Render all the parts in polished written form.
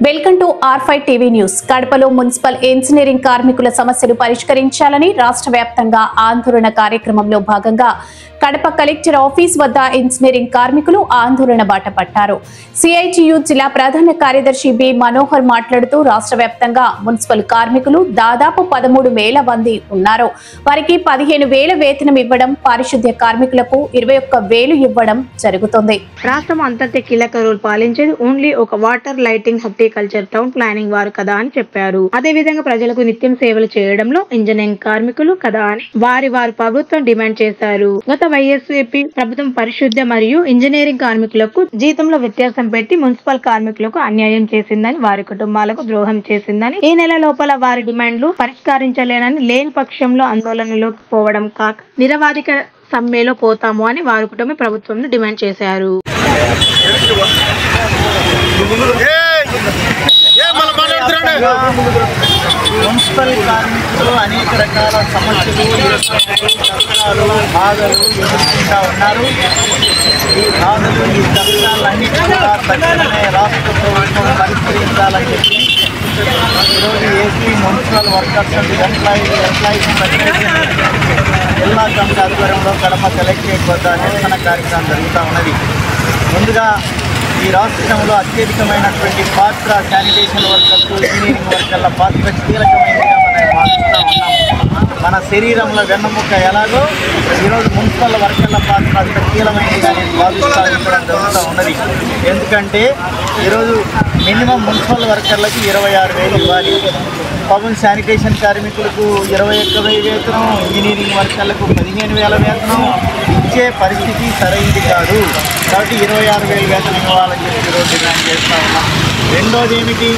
Welcome to R5 TV news. కడపలో municipal engineering కార్మికుల సమస్యలు పరిష్కరించాలని రాష్ట్ర వ్యాప్తంగా ఆందోళన కార్యక్రమంలో భాగంగా కడప కలెక్టర్ ఆఫీస్ వద్ద ఇంజనీరింగ్ కార్మికులు ఆందోళన బాట పట్టారు. CITU జిల్లా ప్రధాన కార్యదర్శి బి మనోహర్ మాట్లాడుతూ రాష్ట్ర వ్యాప్తంగా మున్సిపల్ కార్మికులు దాదాపు 13,000 మంది ఉన్నారు. వారికి 15,000 వేతనం ఇవ్వడం, పారిశుద్ధ్య కార్మికులకు 21,000 ఇవ్వడం జరుగుతుంది. రాష్ట్రం అంతటి కీలక రోల్ పాలించేది ఓన్లీ ఒక water, lighting, horticulture, town planning వారు కదా అని చెప్పారు. అదే విధంగా ప్రజలకు నిత్యం సేవలు చేయడంలో ఇంజనీరింగ్ కార్మికులు కదా అని వారి ప్రభుత్వం డిమాండ్ చేశారు. గత వైఎస్పీ ప్రభుత్వం పరిశుద్ధ మరియు ఇంజనీరింగ్ కార్మికులకు జీతంలో వ్యత్యాసం పెట్టి మున్సిపల్ కార్మికులకు అన్యాయం చేసిందని, వారి కుటుంబాలకు ద్రోహం చేసిందని, ఈ నెల లోపల వారి డిమాండ్లు పరిష్కరించలేనని, లేని పక్షంలో ఆందోళనలోకి పోవడం కాక నిరవాధిక సమ్మెలో పోతాము అని వారి కుటుంబ ప్రభుత్వం డిమాండ్ చేశారు. మున్సిపల్ కార్మికులు అనేక రకాల సమస్యలు, కష్టాలు, బాధలు ఎదుర్కొంటూ ఉన్నారు. ఈ బాధలు, ఈ కష్టాలన్నీ కూడా తక్షణమే రాష్ట్ర ప్రభుత్వం పరిష్కరించాలని చెప్పి ఈరోజు AP municipal workers and employees federation జిల్లా కమిటీ ఆధ్వర్యంలో కడప కలెక్టరేట్ వద్ద నిరసన కార్యక్రమం జరుగుతూ ఉన్నది. ముందుగా ఈ రాష్ట్రంలో అత్యధికమైనటువంటి పాత్ర శానిటేషన్ వర్కర్స్, ఇంజనీరింగ్ వర్కర్ల పాత్ర కీలకమైనదిగా మనం భావిస్తూ ఉన్నాం. మన శరీరంలో వెన్నముక్క ఎలాగో ఈరోజు మున్సిపల్ వర్కర్ల పాత్ర అంత కీలకమైనదిగా నేను భావించడం జరుగుతూ ఉన్నది. ఎందుకంటే ఈరోజు మినిమం మున్సిపల్ వర్కర్లకు 26,000 ఇవ్వాలి, పబ్లిక్ శానిటేషన్ కార్మికులకు 21,000 వేతనం, ఇంజనీరింగ్ వర్కర్లకు 15,000 వేతనం ఇచ్చే పరిస్థితి సరైంది కాదు. కాబట్టి 26,000 వేతనం ఇవ్వాలని చెప్పి ఈరోజు డిమాండ్ చేస్తూ ఉన్నాం. రెండోది ఏమిటి,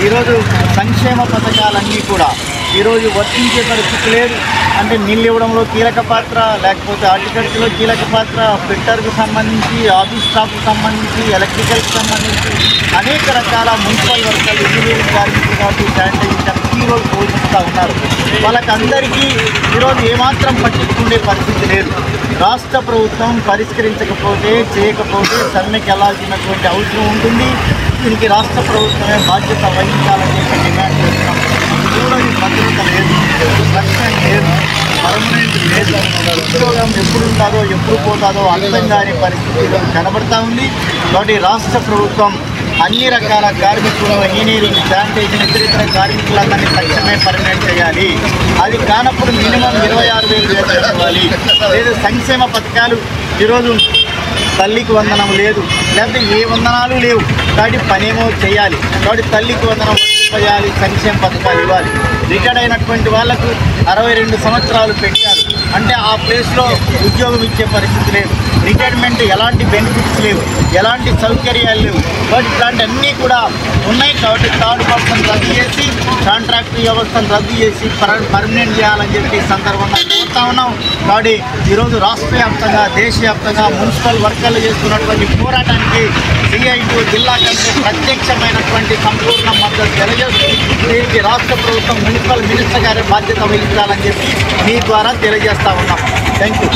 ఈరోజు సంక్షేమ పథకాలన్నీ కూడా ఈరోజు వర్తించే పరిస్థితి లేదు. అంటే నీళ్ళు ఇవ్వడంలో కీలక పాత్ర, లేకపోతే హార్టికల్చర్లో కీలక పాత్ర, ఫిట్టర్కు సంబంధించి, ఆఫీస్ స్టాఫ్కు సంబంధించి, ఎలక్ట్రికల్కి సంబంధించి అనేక రకాల మున్సిపల్ వర్కర్లు, ఇంజనీరింగ్ కార్మికులు కాబట్టి శానిటైజేషన్ కీ రోల్ పోషిస్తూ ఉన్నారు. వాళ్ళకందరికీ ఈరోజు ఏమాత్రం పట్టించుకునే పరిస్థితి లేదు. రాష్ట్ర ప్రభుత్వం పరిష్కరించకపోతే, చేయకపోతే సమ్మెకి వెళ్ళాల్సినటువంటి అవసరం ఉంటుంది. దీనికి రాష్ట్ర ప్రభుత్వమే బాధ్యత వహించాలని చెప్పి డిమాండ్ చేస్తున్నాం. ఉద్యోగానికి భద్రత లేదు, రక్షణ లేదు, పర్మనెంట్ లేదు. ఉద్యోగం ఎప్పుడు ఉంటుందో ఎప్పుడు పోతుందో అర్థం కాని పరిస్థితి కనబడతా ఉంది. కాబట్టి రాష్ట్ర ప్రభుత్వం అన్ని రకాల కార్మికులు, ఇంజనీరింగ్, శానిటేషన్, ఇతర కార్మికులందరినీ తక్షణమే పర్మనెంట్ చేయాలి. అది కానప్పుడు మినిమం 26,000 వేతనం ఇవ్వాలి. లేదు సంక్షేమ పథకాలు ఈరోజు తల్లికి వందనం లేదు, లేకపోతే ఏ వందనాలు లేవు. కాబట్టి పనేమో చేయాలి. కాబట్టి తల్లికి వందనం చేయాలి, సంక్షేమ పథకాలు ఇవ్వాలి. రిటైర్డ్ అయినటువంటి వాళ్లకు 62 సంవత్సరాలు పెట్టారు అంటే ఆ ప్లేస్లో ఉద్యోగం ఇచ్చే పరిస్థితి లేదు. రిటైర్మెంట్ ఎలాంటి బెనిఫిట్స్ లేవు, ఎలాంటి సౌకర్యాలు లేవు. కాబట్టి ఇట్లాంటి అన్నీ కూడా ఉన్నాయి. కాబట్టి థర్డ్ పర్సన్ రద్దు చేసి, కాంట్రాక్ట్ వ్యవస్థను రద్దు చేసి పర్మనెంట్ చేయాలని చెప్పి సందర్భంగా కోరుతా ఉన్నాం. కాబట్టి ఈరోజు రాష్ట్ర వ్యాప్తంగా, దేశవ్యాప్తంగా మున్సిపల్ వర్కర్లు చేస్తున్నటువంటి పోరాటానికి CITU జిల్లా కమిటీ ప్రత్యక్షమైనటువంటి సంపూర్ణ మద్దతు తెలియజేస్తుంది. దీనికి రాష్ట్ర ప్రభుత్వం మున్సిపల్ మినిస్టర్ గారి బాధ్యత వహించాలని చెప్పి మీ ద్వారా తెలియజేస్తా ఉన్నాం. Thank you.